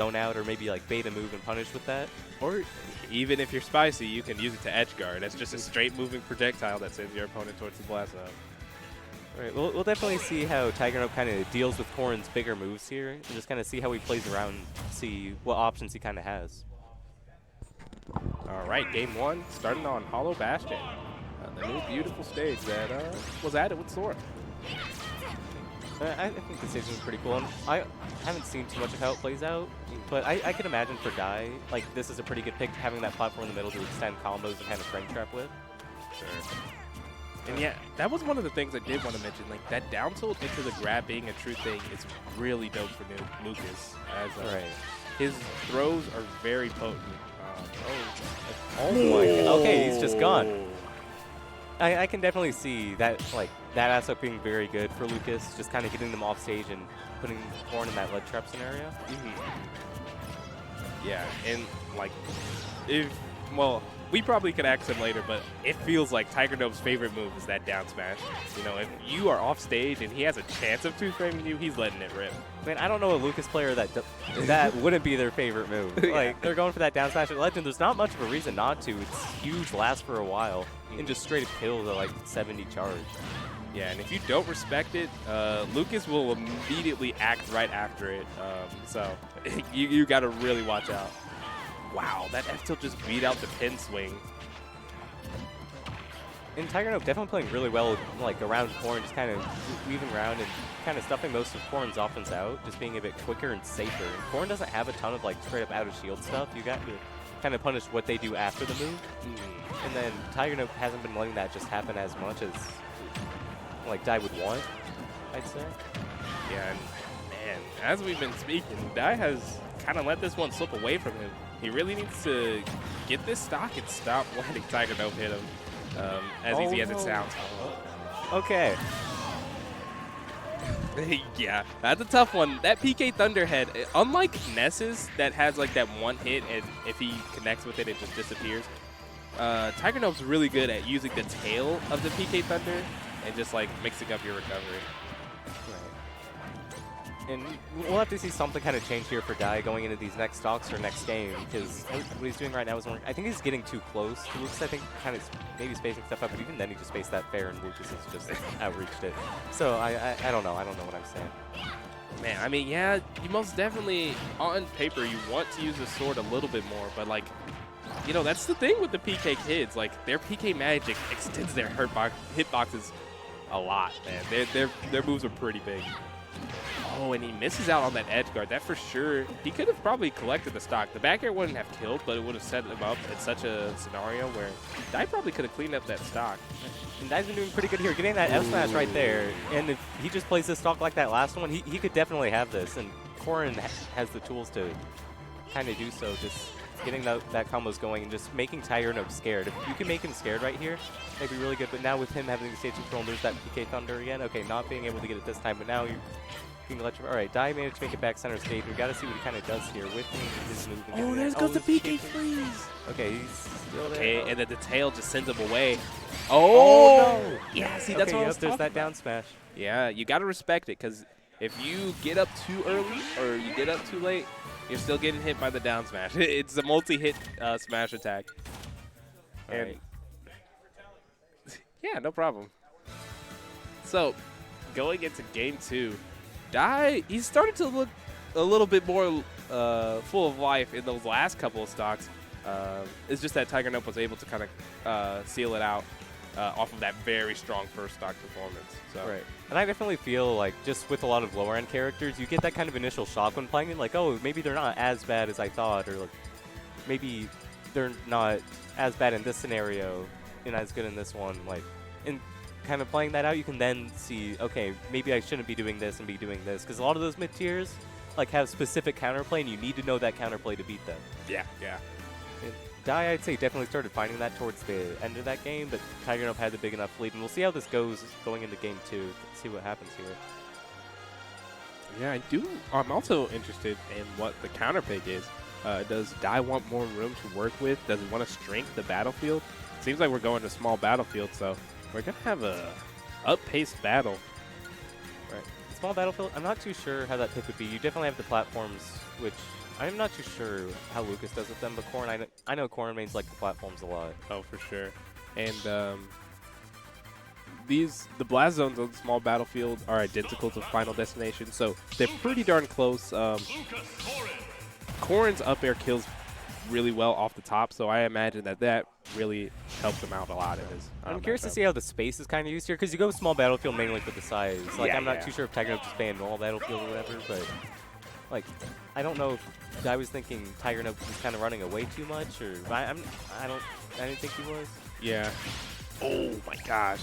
zone out or maybe like bait a move and punish with that. Or even if you're spicy, you can use it to edge guard. That's just a straight moving projectile that sends your opponent towards the blast zone. All right, we'll definitely see how Tigernope kind of deals with Corrin's bigger moves here, and just kind of see how he plays around, see what options he kind of has. All right, game one, starting on Hollow Bastion, the new beautiful stage that was added with Sora. I think the stage is pretty cool. And I haven't seen too much of how it plays out, but I can imagine for Dai, like this is a pretty good pick, having that platform in the middle to extend combos and kind of frame trap with. Sure. And yeah, that was one of the things I did want to mention. Like that down tilt into the grab being a true thing is really dope for Lucas. As his throws are very potent. Oh my god. Okay, he's just gone. I can definitely see that, like, that aspect being very good for Lucas, just kind of getting them off stage and putting Corrin in that lead trap scenario. Yeah, and like, well, we probably could ask him later, but it feels like Tigernope's favorite move is that down smash. You know, if you are off stage and he has a chance of two-framing you, he's letting it rip. Man, I don't know a Lucas player that wouldn't be their favorite move. Like, they're going for that down smash at Legend. There's not much of a reason not to. It's huge, lasts for a while, and just straight up kills at like 70 charge. Yeah, and if you don't respect it, Lucas will immediately act right after it. So you got to really watch out. Wow, that F tilt just beat out the pin swing. And Tigernope definitely playing really well, like around Corrin, just kind of weaving around and kind of stuffing most of Corrin's offense out, just being a bit quicker and safer. And Corrin doesn't have a ton of like straight up out of shield stuff. You got to kind of punish what they do after the move. And then Tigernope hasn't been letting that just happen as much as like Dai would want, I'd say. Yeah, and man, as we've been speaking, Dai has kind of let this one slip away from him. He really needs to get this stock and stop letting Tigernope hit him, as easy as it sounds. Okay. Yeah, that's a tough one. That PK Thunderhead, unlike Ness's that has like that one hit and if he connects with it, it just disappears. Tigernope's really good at using the tail of the PK Thunder and just like mixing up your recovery. And we'll have to see something kind of change here for Dai going into these next stocks or next game, because what he's doing right now is I think he's getting too close to Lucas. I think kind of maybe spacing stuff up, but even then he just spaced that fair and Lucas has just outreached it. So I don't know. I don't know what I'm saying. Man, I mean, yeah, you most definitely, on paper, you want to use the sword a little bit more, but like, you know, that's the thing with the PK kids. Like, their PK magic extends their hitboxes a lot, man. Their moves are pretty big. Oh, and he misses out on that edge guard. That for sure, he could have probably collected the stock. The back air wouldn't have killed, but it would have set him up in such a scenario where Dai probably could have cleaned up that stock. And Dai's been doing pretty good here, getting that F smash right there. And if he just plays this stock like that last one, he could definitely have this. And Corrin has the tools to kind of do so, just getting that combos going and just making Tigernope scared. If you can make him scared right here, that'd be really good. But now with him having the stage control, there's that PK Thunder again. Okay, not being able to get it this time, but now you're all right, Dai managed to make it back center stage. We got to see what he kind of does here with his move. Oh, there goes the PK freeze. Okay, he's still there. Okay, and then the tail just sends him away. Oh, no. Yeah, see, that's what I was there's talking that about. down smash. Yeah, you got to respect it, because if you get up too early or you get up too late, you're still getting hit by the down smash. It's a multi-hit smash attack. And Right. Yeah, no problem. So, going into game two, Dai, he started to look a little bit more full of life in those last couple of stocks. It's just that Tigernope was able to kind of seal it out off of that very strong first stock performance. So. Right. And I definitely feel like just with a lot of lower end characters, you get that kind of initial shock when playing it, like, oh, maybe they're not as bad as I thought, or like maybe they're not as bad in this scenario and as good in this one. Like, and kind of playing that out, you can then see, okay, maybe I shouldn't be doing this and be doing this, because a lot of those mid tiers like have specific counterplay, and you need to know that counterplay to beat them. Yeah, yeah. And Dai, I'd say, definitely started finding that towards the end of that game, but Tigernope had the big enough lead, and we'll see how this goes going into game two, see what happens here. Yeah, I'm also interested in what the counter pick is. Does Dai want more room to work with? Does he want to strength the battlefield? Seems like we're going to small battlefield, so we're going to have a up-paced battle. Right. Small battlefield, I'm not too sure how that pick would be. You definitely have the platforms, which I'm not too sure how Lucas does with them, but Corrin, I know Corrin mains like the platforms a lot. Oh, for sure. And the blast zones on the small battlefield are identical to Final Destination, so they're pretty darn close. Corrin's up air kills really well off the top, so I imagine that really helps him out a lot in his I'm curious to matchup. see how the space is kind of used here, because you go small battlefield mainly for the size. Like, Yeah, I'm not yeah. too sure if Tigernope just banned normal battlefield or whatever, but like, I don't know if I was thinking Tigernope was kind of running away too much, or I didn't think he was. Yeah. Oh my gosh.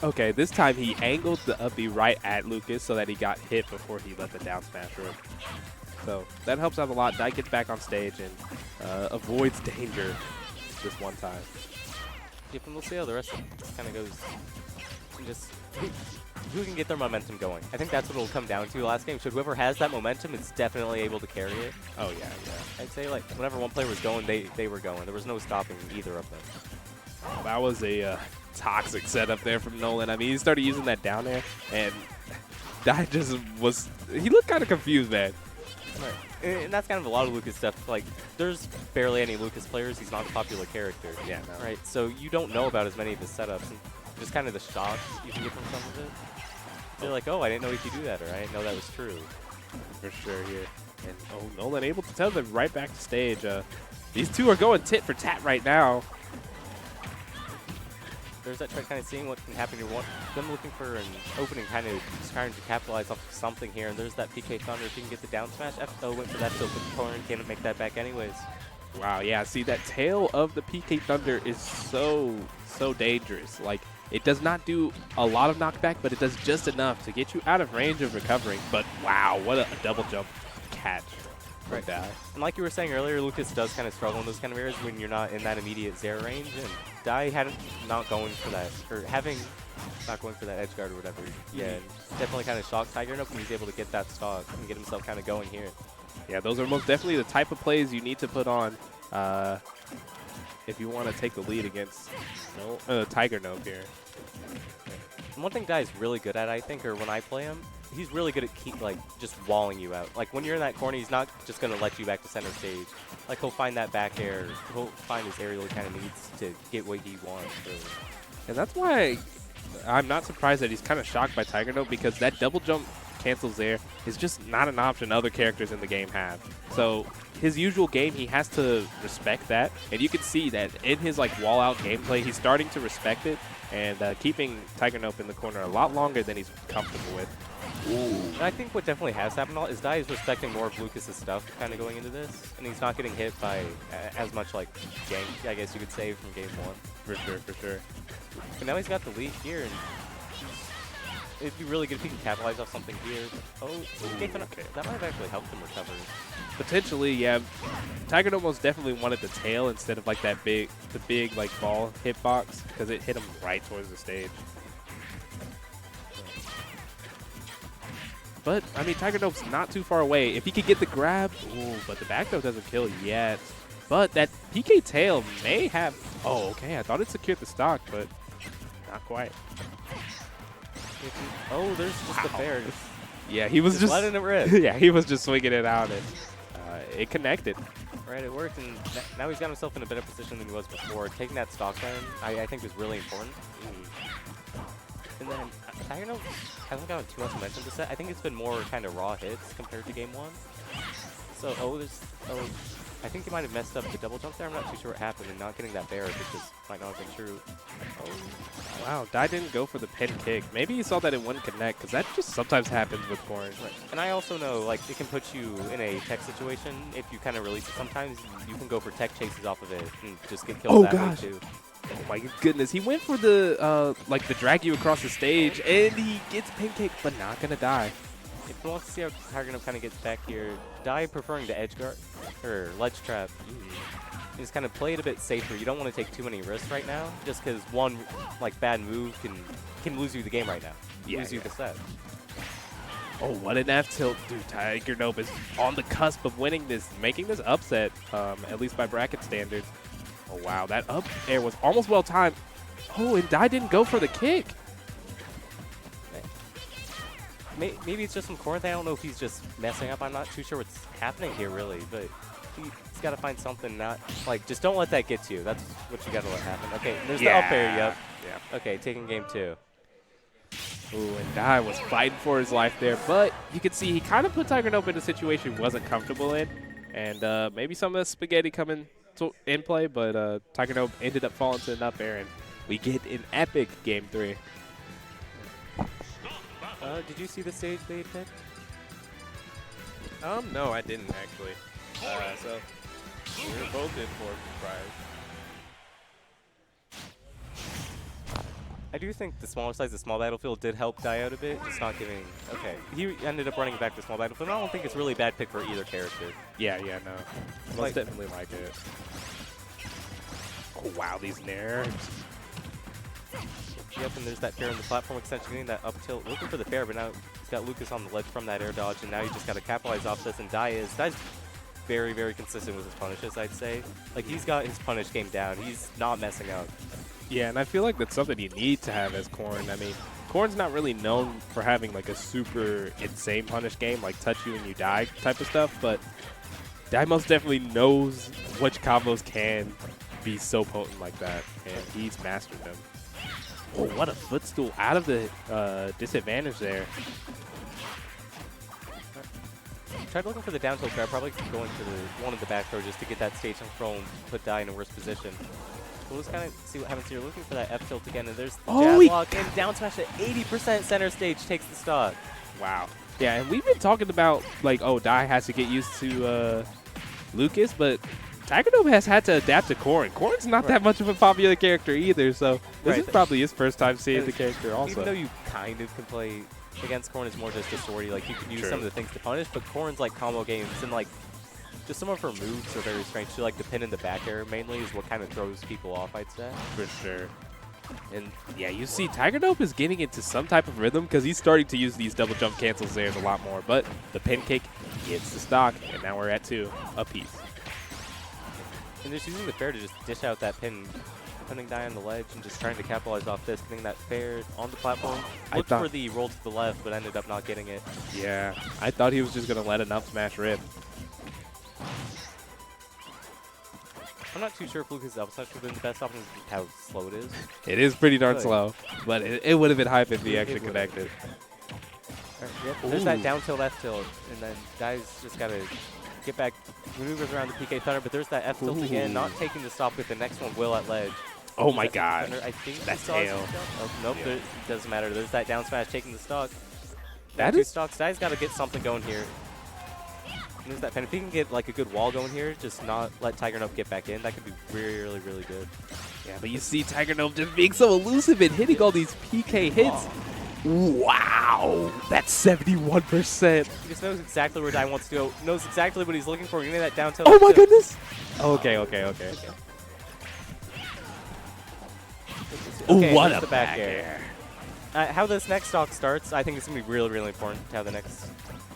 Okay, this time he angled the up B right at Lucas so that he got hit before he let the down smash rip. So that helps out a lot. Dai gets back on stage and avoids danger this one time. Yep, and we'll see how the rest kind of goes. And just who can get their momentum going. I think that's what it'll come down to last game. So whoever has that momentum is definitely able to carry it. Oh, yeah, yeah. I'd say, like, whenever one player was going, they were going. There was no stopping either of them. Well, that was a toxic setup there from Nolan. I mean, he started using that down air, and Dai just was – he looked kind of confused, man. Right. And that's kind of a lot of Lucas stuff. Like, there's barely any Lucas players. He's not a popular character. Yeah, no. Right? So you don't know about as many of his setups. And just kind of the shocks you can get from some of it. They're like, oh, I didn't know he could do that, or I didn't know that was true. For sure here. And, oh, Nolan able to tell them right back to stage. These two are going tit for tat right now. There's that try kind of seeing what can happen. You want them looking for an opening, kind of just trying to capitalize off of something here. And there's that PK Thunder. If you can get the down smash, FO went for that so quick corner and can't make that back anyways. Wow, yeah, see, that tail of the PK Thunder is so dangerous. Like, it does not do a lot of knockback, but it does just enough to get you out of range of recovering. But wow, what a double jump catch. Right. And like you were saying earlier, Lucas does kind of struggle in those kind of areas when you're not in that immediate zero range. And Dai had not going for that, or having not going for that edge guard or whatever. Yeah, definitely kind of shocked Tigernope when he's able to get that stock and get himself kind of going here. Yeah, those are most definitely the type of plays you need to put on if you want to take the lead against Tigernope here. And one thing Dai's really good at, I think, or when I play him, he's really good at just walling you out. Like, when you're in that corner, he's not just going to let you back to center stage. Like, he'll find that back air. He'll find his aerial he kind of needs to get what he wants, really. And that's why I'm not surprised that he's kind of shocked by Tigernope, because that double jump cancels there is just not an option other characters in the game have. So his usual game, he has to respect that. And you can see that in his wall out gameplay, he's starting to respect it and keeping Tigernope in the corner a lot longer than he's comfortable with. And I think what definitely has happened is Dai is respecting more of Lucas's stuff kind of going into this, and he's not getting hit by as much gank, I guess you could say, from game one. For sure, for sure. And now he's got the lead here, and it'd be really good if he can capitalize off something here. Oh, okay. That might have actually helped him recover. Potentially, yeah. Tigernope most definitely wanted the tail instead of the big ball hitbox, because it hit him right towards the stage. But, I mean, Tigernope's not too far away. If he could get the grab, ooh, but the back throw doesn't kill yet. But that PK tail may have, oh, okay, I thought it secured the stock, but not quite. Oh, there's just the fair. Yeah, he was just letting it rip. Yeah, he was just swinging it out, and it connected. Right, it worked, and now he's got himself in a better position than he was before. Taking that stock line, I think, was really important. And then Tigernope hasn't gotten too much momentum this set. I think it's been more kind of raw hits compared to game one. So, I think he might have messed up the double jump there. I'm not too sure what happened, and not getting that bear just might not have been true. Oh. Wow, Dai didn't go for the pin kick. Maybe he saw that it wouldn't connect, because that just sometimes happens with Corrin. Right. And I also know, it can put you in a tech situation. If you kind of release it sometimes, you can go for tech chases off of it and just get killed that way too. Oh my goodness, he went for the the drag you across the stage, and he gets pancake, but not gonna die. If you want to see how Tigernope kind of gets back here, Dai preferring the edge guard or ledge trap. He's kind of play it a bit safer. You don't want to take too many risks right now, just because one bad move can lose you the game right now. Lose you the set. Oh, what an F tilt, dude! Tigernope is on the cusp of winning this, making this upset, at least by bracket standards. Oh, wow, that up air was almost well timed. Oh, and Dai didn't go for the kick. maybe it's just from Corrin. I don't know if he's just messing up. I'm not too sure what's happening here, really. But he's got to find something. Not like just don't let that get to you. That's what you got to let happen. Okay, there's the up air. Yep. Yeah. Okay, taking game 2. Ooh, and Dai was fighting for his life there, but you can see he kind of put Tigernope in a situation he wasn't comfortable in, and maybe some of the spaghetti coming in play, but Tigernope ended up falling to an up air, and we get an epic game 3. Did you see the stage they picked? No, I didn't actually. So we were both in for a surprise. I do think the smaller size of small battlefield did help Dai out a bit, just not giving. Okay, he ended up running back to small battlefield. I don't think it's really a bad pick for either character. Yeah, no. Most definitely like it. Oh, wow, these nairs. Yep, and there's that fair in the platform extension, getting that up tilt, looking for the fair, but now he's got Lucas on the ledge from that air dodge, and now you just got to capitalize off this, and Dai's very, very consistent with his punishes, I'd say. Like, he's got his punish game down. He's not messing up. Yeah, and I feel like that's something you need to have as Corrin. I mean, Corrin's not really known for having like a super insane punish game, like touch you and you die type of stuff, but Dai most definitely knows which combos can be so potent like that, and he's mastered them. Oh, what a footstool out of the disadvantage there. Tried looking for the down tilt grab, probably going for the one of the back throw just to get that stage control and put Dai in a worse position. We'll just kind of see what happens here. Looking for that F tilt again, and there's the jab lock, and down smash at 80% center stage takes the stock. Wow. Yeah, and we've been talking about, like, oh, Dai has to get used to Lucas, but Tigernope has had to adapt to Corrin. Corrin's not that much of a popular character either, so this is probably his first time seeing the character also. Even though you kind of can play against Corrin, is more just a sortie. Like, you can use some of the things to punish, but Corrin's, like, combo games and, like, just some of her moves are very strange. She, like, the pin in the back air mainly is what kind of throws people off, I'd say. For sure. And, yeah, you see Tigernope is getting into some type of rhythm because he's starting to use these double jump cancels there a lot more, but the pin kick gets the stock, and now we're at 2 apiece. And just using the fair to just dish out that pin, putting Dai on the ledge and just trying to capitalize off this, getting that fair on the platform. Looked for the roll to the left, but ended up not getting it. Yeah, I thought he was just going to let an up smash rip. I'm not too sure if Lucas' up smash would have been the best option with how slow it is. It is pretty darn slow, but it would have been hype if he actually connected. Yep. There's that down tilt, F tilt, and then Dai's just got to get back, maneuvers around the PK Thunder, but there's that F tilt again, not taking the stop with the next one, will at ledge. Oh my god. I think that's hail. Oh, nope, it doesn't matter. There's that down smash taking the stock. That 2 is stocks. Dai's got to get something going here. And there's that pen. If he can get like a good wall going here, just not let Tigernope get back in, that could be really, really good. Yeah, but you see Tigernope just being so elusive and hitting all these PK hits. Wow, that's 71%. He just knows exactly where Dai wants to go, knows exactly what he's looking for. Getting that down tilt. Oh my goodness. Okay. Okay, what a the back air. How this next stock starts, I think it's going to be really, really important how the next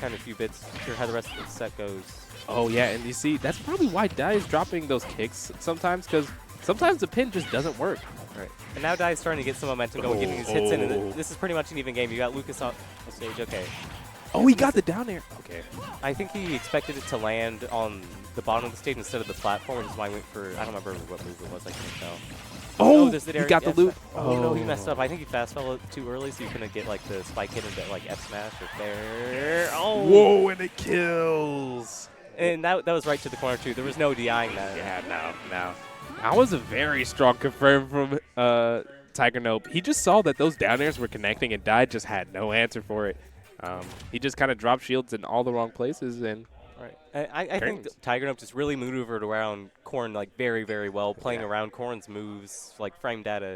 kind of few bits, or how the rest of the set goes. Oh yeah, and you see, that's probably why Dai is dropping those kicks sometimes, because sometimes the pin just doesn't work. Right. And now Dai is starting to get some momentum going, getting his hits in, and this is pretty much an even game. You got Lucas on the stage, okay. Oh, he got the down air. Okay. I think he expected it to land on the bottom of the stage instead of the platform, which is why I went for, I don't remember what move it was, I can't tell. Oh, there's the he got the loop. Oh, no, he messed up. I think he fast fell it too early, so you couldn't get like the spike hit into like F smash or there. Oh. Whoa, and it kills. And that was right to the corner too. There was no DIing that. Yeah, no. That was a very strong confirm from Tigernope. He just saw that those down airs were connecting, and Dai just had no answer for it. He just kind of dropped shields in all the wrong places, and right. I think Tigernope just really maneuvered around Corrin like very, very well, playing around Corrin's moves, like frame data